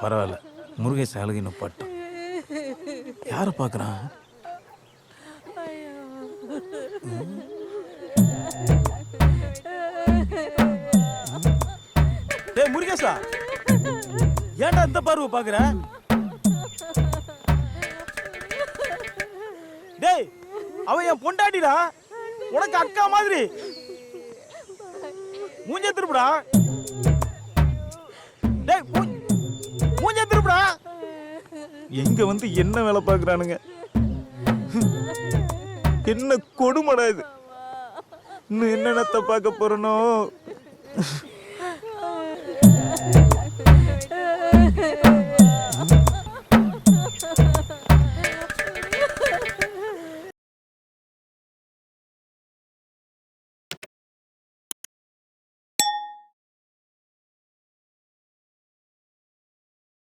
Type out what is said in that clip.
பரவாயில்ல, முருகேசன் அழுகி நிப்பாட்டும். யாரை பார்க்குறான்? டேய் முருகேசா, ஏன்டா இந்த பார்வை பார்க்குற? டேய், அவன் என் பொண்டாட்டிடா, உனக்கு அக்கா மாதிரி. மூஞ்ச திருப்புடா. டேய் மூஞ்ச திருப்புடா. எங்க வந்து என்ன வேலை பார்க்குறானுங்க? என்ன கொடுமடா இது. இன்னும் என்னென்னத்தை பார்க்க போறனோ.